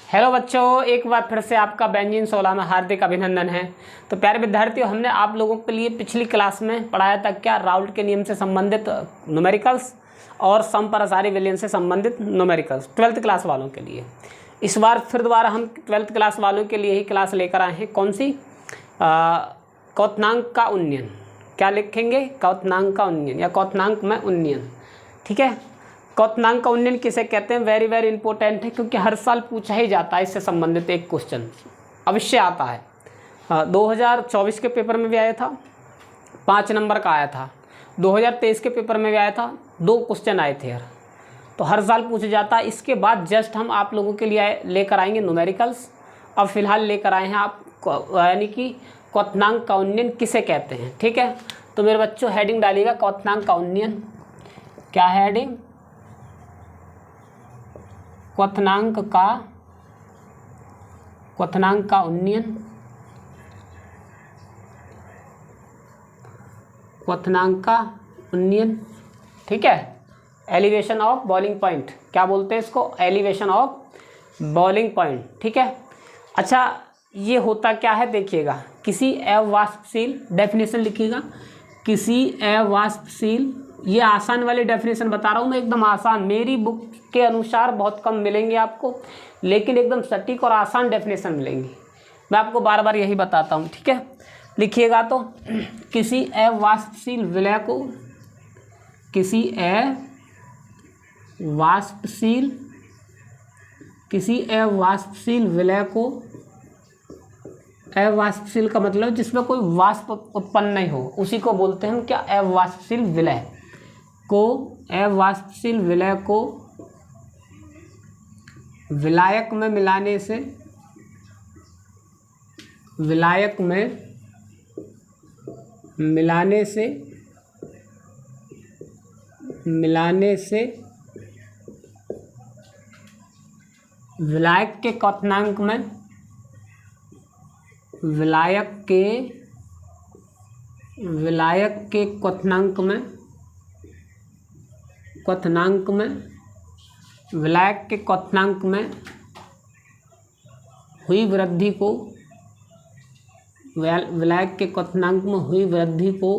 Hello बच्चों, एक बार फिर से आपका बेंजीन 16 में हार्दिक अभिनंदन है। तो प्यारे विद्यार्थियों, हमने आप लोगों के लिए पिछली क्लास में पढ़ाया था क्या, राउल्ट के नियम से संबंधित न्यूमेरिकल्स और समपरासारी विलयन से संबंधित न्यूमेरिकल्स 12th क्लास वालों के लिए। इस बार फिर दोबारा हम 12th क्लास वालों के लिए ही क्लास लेकर आए हैं। कौन सी? क्वथनांक का उन्नयन। क्या लिखेंगे? क्वथनांक का उन्नयन या क्वथनांक में उन्नयन। ठीक है। क्वथनांक का उन्नयन किसे कहते हैं? वेरी वेरी इंपॉर्टेंट है, क्योंकि हर साल पूछा ही जाता है इससे संबंधित एक क्वेश्चन अवश्य आता है। 2024 के पेपर में भी आया था, 5 नंबर का आया था। 2023 के पेपर में भी आया था, 2 क्वेश्चन आए थे यार। तो हर साल पूछा जाता है। इसके बाद जस्ट हम आप लोगों के लिए लेकर आएंगे न्यूमेरिकल्स। अब फिलहाल लेकर आए हैं आप यानी कि क्वथनांक का उन्नयन किसे कहते हैं। ठीक है। तो मेरे बच्चों हेडिंग डालिएगा, क्वथनांक का उन्नयन। क्या है हेडिंग? क्वथनांक का उन्नयन। क्वथनांक का उन्नयन। ठीक है। एलिवेशन ऑफ बॉइलिंग पॉइंट, क्या बोलते हैं इसको? Elevation of boiling point. ठीक है। अच्छा, ये होता क्या है देखिएगा। किसी अवाष्पशील, डेफिनेशन लिखिएगा, किसी अवाष्पशील, ये आसान वाली डेफिनेशन बता रहा हूँ मैं, एकदम आसान। मेरी बुक के अनुसार बहुत कम मिलेंगे आपको, लेकिन एकदम सटीक और आसान डेफिनेशन मिलेंगी। मैं आपको बार बार यही बताता हूँ। ठीक है। लिखिएगा तो, किसी अवाष्पशील विलय को, किसी अवाष्पशील विलय को, अवाष्पशील का मतलब जिसमें कोई वाष्प उत्पन्न नहीं हो, उसी को बोलते हैं हम क्या? अवाष्पशील विलय को। अवाष्पशील विलय को विलायक में मिलाने से, विलायक में मिलाने से विलायक के क्वथनांक में, विलायक के क्वथनांक में, विलायक के क्वथनांक में हुई वृद्धि को, विलायक के क्वथनांक में हुई वृद्धि को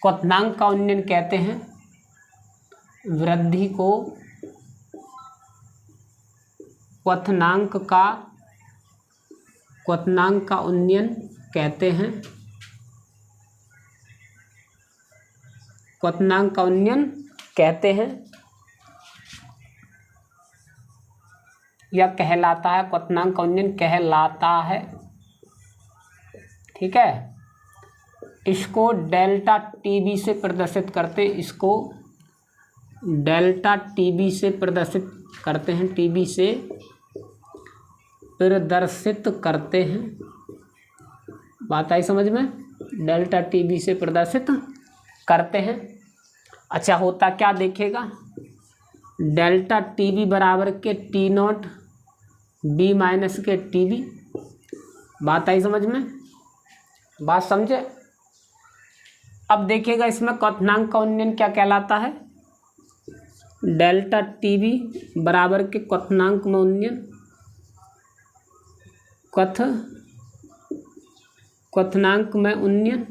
क्वथनांक का उन्नयन कहते हैं। वृद्धि को क्वथनांक का उन्नयन कहते हैं। क्वथनांक का उन्नयन कहते हैं या कहलाता है। क्वथनांक का उन्नयन कहलाता है। ठीक है। इसको डेल्टा टीबी से प्रदर्शित करते हैं। इसको डेल्टा टीबी से प्रदर्शित करते हैं। टीबी से प्रदर्शित करते हैं। बात आई समझ में? डेल्टा टीबी से प्रदर्शित करते हैं। अच्छा, होता क्या देखिएगा। डेल्टा टीबी बराबर के टी नॉट बी माइनस के टीबी। बात आई समझ में? बात समझे? अब देखिएगा इसमें क्वथनांक का उन्नयन क्या कहलाता है। डेल्टा टीबी बराबर के क्वथनांक में उन्नयन, क्वथनांक में उन्नयन,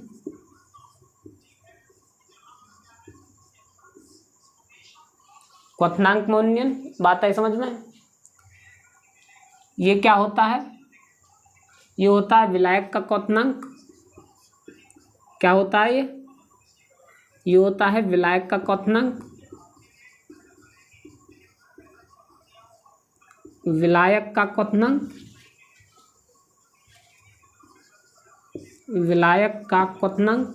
क्वथनांक में उन्नयन। बात आई समझ में? ये क्या होता है? ये होता है विलायक का क्वथनांक। क्या होता है ये होता है विलायक का क्वथनांक। विलायक का क्वथनांक, विलायक का क्वथनांक।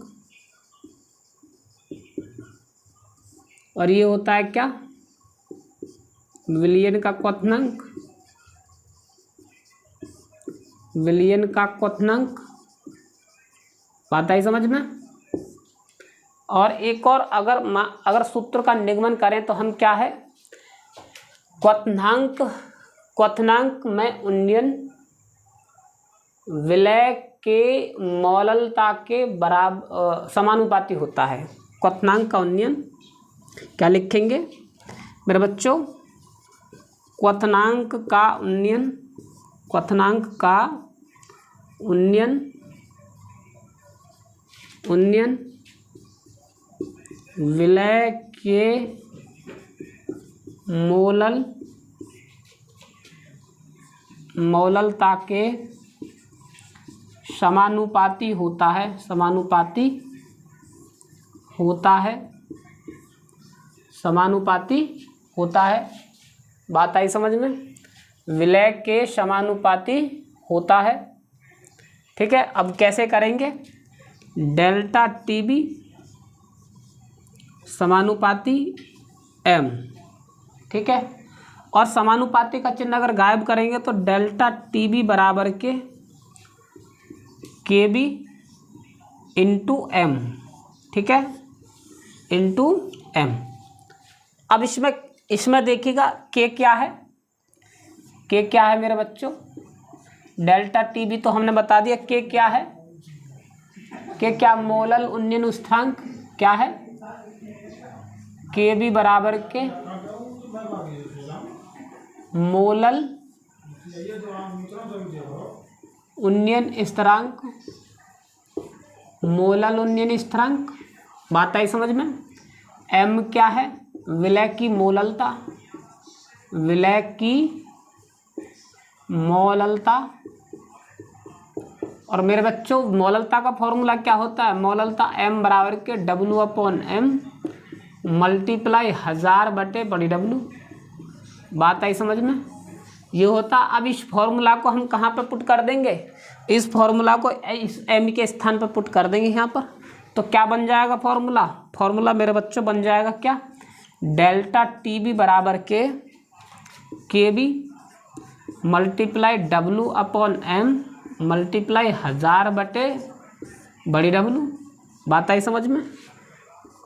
और ये होता है क्या? विलयन का क्वथनांक। विलयन का क्वथनांक। बात आई समझ में? और एक और, अगर सूत्र का निगमन करें तो हम क्या है? क्वथनांक में उन्नयन विलय के मौललता के बराबर समानुपाती होता है। क्वथनांक का उन्नयन क्या लिखेंगे मेरे बच्चों? क्वथनांक का उन्नयन, क्वथनांक का उन्नयन विलय के मोललता के समानुपाती होता है, समानुपाती होता है। बात आई समझ में? विलय के समानुपाती होता है। ठीक है, अब कैसे करेंगे? डेल्टा टीबी समानुपाती एम। ठीक है, और समानुपाती का चिन्ह अगर गायब करेंगे तो डेल्टा टीबी बराबर के बी इंटू एम। ठीक है, इंटू एम। अब इसमें देखिएगा के क्या है, के क्या है मेरे बच्चों? डेल्टा टीबी तो हमने बता दिया। के क्या है? के क्या मोलल उन्नयन स्थिरांक क्या है? के बी बराबर के मोलल उन्नयन स्थिरांक, मोलल उन्नयन स्थिरांक। बात आई समझ में? एम क्या है? विलय की मोललता, विलय की मोललता। और मेरे बच्चों मोललता का फॉर्मूला क्या होता है? मोललता एम बराबर के W/M मल्टीप्लाई 1000 बटे बड़ी W। बात आई समझ में? ये होता। अब इस फॉर्मूला को हम कहाँ पे पुट कर देंगे? इस फॉर्मूला को इस एम के स्थान पर पुट कर देंगे यहाँ पर। तो क्या बन जाएगा फॉर्मूला? फॉर्मूला मेरे बच्चों बन जाएगा क्या? डेल्टा टीबी बराबर के बी मल्टीप्लाई W/M मल्टीप्लाई 1000 बटे बड़ी W। बात आई समझ में?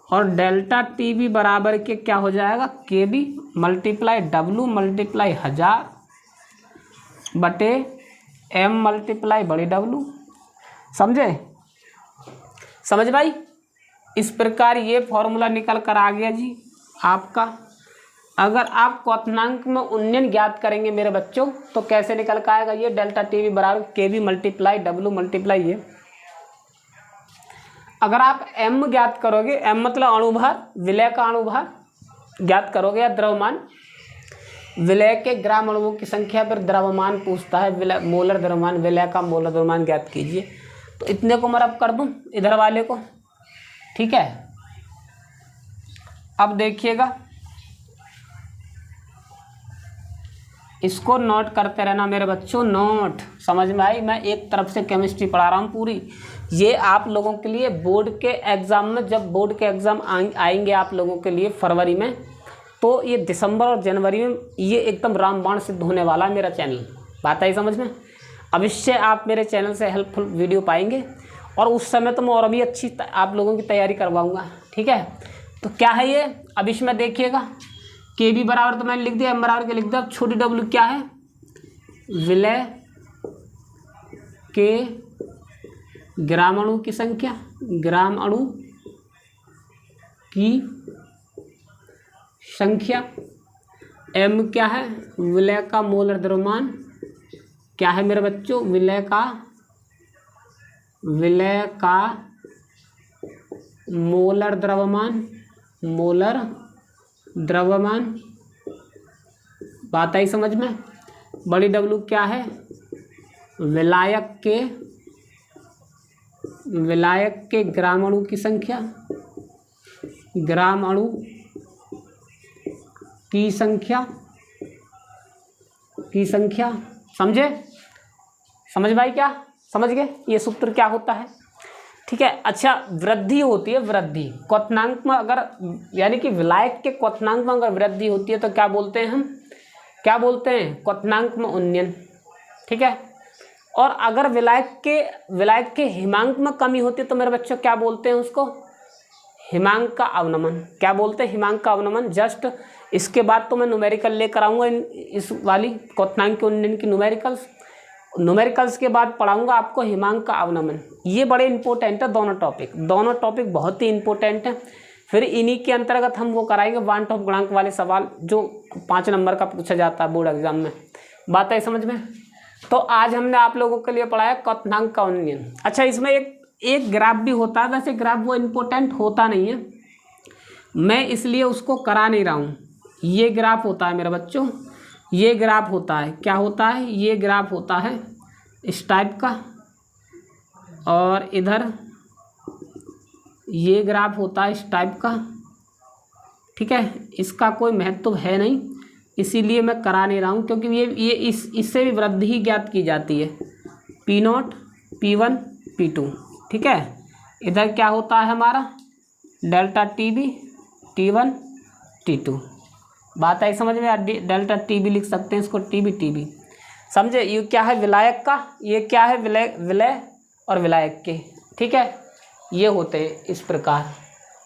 और डेल्टा टीबी बराबर के क्या हो जाएगा? के बी मल्टीप्लाई W मल्टीप्लाई 1000 बटे M मल्टीप्लाई बड़ी W। समझे? समझ भाई? इस प्रकार ये फॉर्मूला निकल कर आ गया जी आपका। अगर आप क्वथनांक में उन्नयन ज्ञात करेंगे मेरे बच्चों तो कैसे निकल कर आएगा? ये डेल्टा टीबी बराबर के बी मल्टीप्लाई W मल्टीप्लाई ये। अगर आप m ज्ञात करोगे, m मतलब अणुभार, विलय का अणुभार ज्ञात करोगे या द्रव्यमान, विलय के ग्राम अणुओं की संख्या पर द्रव्यमान पूछता है, विलय मोलर द्रव्यमान, विलय का मोलर द्रव्यमान ज्ञात कीजिए। तो इतने को मैं रब कर दूं इधर वाले को। ठीक है, अब देखिएगा इसको नोट करते रहना मेरे बच्चों, नोट। समझ में आई? मैं एक तरफ से केमिस्ट्री पढ़ा रहा हूँ पूरी। ये आप लोगों के लिए बोर्ड के एग्ज़ाम में, जब बोर्ड के एग्ज़ाम आएंगे आप लोगों के लिए फरवरी में, तो ये दिसंबर और जनवरी में ये एकदम रामबाण सिद्ध होने वाला है मेरा चैनल। बात आई समझ में? अवश्य आप मेरे चैनल से हेल्पफुल वीडियो पाएंगे और उस समय तो मैं और भी अच्छी आप लोगों की तैयारी करवाऊँगा। ठीक है, तो क्या है ये? अब इसमें देखिएगा के बी बराबर तो मैंने लिख दिया, एम बराबर के लिख दिया। अब छोटी W क्या है? विलय के ग्राम अणु की संख्या, ग्राम अणु की संख्या। M क्या है? विलय का मोलर द्रव्यमान। क्या है मेरे बच्चों? विलय का मोलर द्रव्यमान, मोलर द्रव्यमान। बात आई समझ में? बड़ी W क्या है? विलायक के ग्राम अणु की संख्या, ग्राम अणु की संख्या। समझे? समझ भाई? क्या समझ गए ये सूत्र क्या होता है? ठीक है। अच्छा, वृद्धि होती है, वृद्धि क्वथनांक में अगर, यानी कि विलायक के क्वथनांक में अगर वृद्धि होती है तो क्या बोलते हैं हम? क्या बोलते हैं? क्वथनांक में उन्नयन। ठीक है। और अगर विलायक के हिमांक में कमी होती है तो मेरे बच्चों क्या बोलते हैं उसको? हिमांक का अवनमन। क्या बोलते हैं? हिमांक का अवनमन। जस्ट इसके बाद तो मैं न्यूमेरिकल लेकर आऊँगा इस वाली क्वथनांक के उन्नयन की न्यूमेरिकल्स के बाद पढ़ाऊंगा आपको हिमांक का अवनमन। ये बड़े इंपॉर्टेंट है दोनों टॉपिक बहुत ही इंपॉर्टेंट है। फिर इन्हीं के अंतर्गत हम वो कराएंगे वांट ऑफ गुणांक वाले सवाल जो 5 नंबर का पूछा जाता है बोर्ड एग्जाम में। बात है समझ में। तो आज हमने आप लोगों के लिए पढ़ाया क्वथनांक का उन्नयन। अच्छा, इसमें एक ग्राफ भी होता है, वैसे ग्राफ वो इम्पोर्टेंट होता नहीं है, मैं इसलिए उसको करा नहीं रहा हूँ। ये ग्राफ होता है मेरे बच्चों, ये ग्राफ होता है, क्या होता है, ये ग्राफ होता है इस टाइप का, और इधर ये ग्राफ होता है इस टाइप का, ठीक है। इसका कोई महत्व है नहीं, इसीलिए मैं करा नहीं रहा हूँ, क्योंकि ये इससे भी वृद्धि ज्ञात की जाती है, P0 P1 P2, ठीक है। इधर क्या होता है हमारा डेल्टा TB T1 T2। बात आई समझ में। डेल्टा TB लिख सकते हैं इसको, TB समझे। ये क्या है विलायक का, ये क्या है विलय और विलायक के, ठीक है। ये होते हैं इस प्रकार।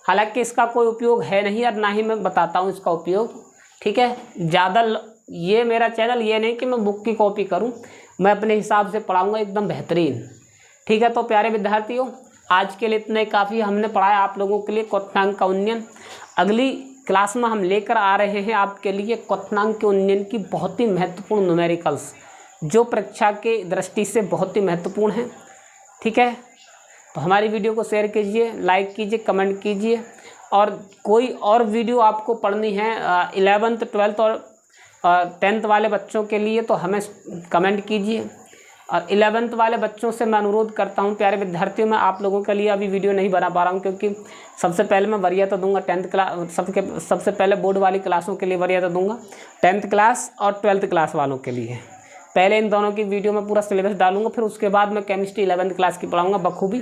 हालांकि इसका कोई उपयोग है नहीं और ना ही मैं बताता हूँ इसका उपयोग, ठीक है। ज़्यादा ये मेरा चैनल ये नहीं कि मैं बुक की कॉपी करूँ, मैं अपने हिसाब से पढ़ाऊँगा एकदम बेहतरीन, ठीक है। तो प्यारे विद्यार्थियों, आज के लिए इतना ही काफ़ी हमने पढ़ाया आप लोगों के लिए क्वथनांक का उन्नयन। अगली क्लास में हम लेकर आ रहे हैं आपके लिए क्वथनांक के उन्नयन की बहुत ही महत्वपूर्ण न्यूमेरिकल्स, जो परीक्षा के दृष्टि से बहुत ही महत्वपूर्ण है, ठीक है। तो हमारी वीडियो को शेयर कीजिए, लाइक कीजिए, कमेंट कीजिए, और कोई और वीडियो आपको पढ़नी है 11th 12th और 10th वाले बच्चों के लिए तो हमें कमेंट कीजिए। और 11th वाले बच्चों से मैं अनुरोध करता हूं प्यारे विद्यार्थियों, मैं आप लोगों के लिए अभी वीडियो नहीं बना पा रहा हूं, क्योंकि सबसे पहले मैं वरीयता दूंगा 10th क्लास, सबसे पहले बोर्ड वाली क्लासों के लिए वरीयता दूंगा 10th क्लास और 12th क्लास वालों के लिए। पहले इन दोनों की वीडियो में पूरा सिलेबस डालूंगा, फिर उसके बाद मैं केमिस्ट्री 11th क्लास की पढ़ाऊंगा बखूबी,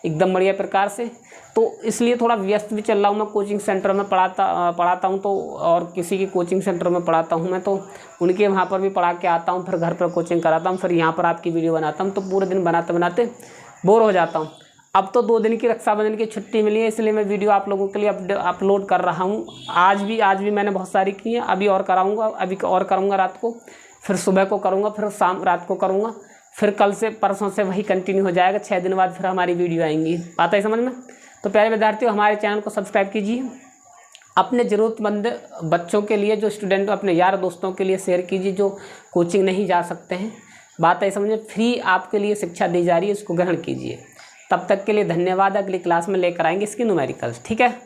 एकदम बढ़िया प्रकार से। तो इसलिए थोड़ा व्यस्त भी चल रहा हूँ, मैं कोचिंग सेंटर में पढ़ाता हूँ, तो और किसी की कोचिंग सेंटर में पढ़ाता हूँ मैं, तो उनके वहाँ पर भी पढ़ा के आता हूँ, फिर घर पर कोचिंग कराता हूँ, फिर यहाँ पर आपकी वीडियो बनाता हूँ, तो पूरे दिन बनाते बनाते बोर हो जाता हूँ। अब तो 2 दिन की रक्षाबंधन की छुट्टी मिली है, इसलिए मैं वीडियो आप लोगों के लिए अपलोड कर रहा हूँ। आज भी मैंने बहुत सारी की हैं, अभी और कराऊँगा, अभी और करूँगा रात को, फिर सुबह को करूँगा, फिर रात को करूँगा, फिर कल से परसों से वही कंटिन्यू हो जाएगा। 6 दिन बाद फिर हमारी वीडियो आएंगी। बात है समझ में। तो प्यारे विद्यार्थियों, हमारे चैनल को सब्सक्राइब कीजिए, अपने ज़रूरतमंद बच्चों के लिए, जो स्टूडेंट अपने यार दोस्तों के लिए शेयर कीजिए जो कोचिंग नहीं जा सकते हैं। बात है समझ में। फ्री आपके लिए शिक्षा दी जा रही है, इसको ग्रहण कीजिए। तब तक के लिए धन्यवाद। अगली क्लास में लेकर आएंगे इसकी न्यूमेरिकल्स, ठीक है।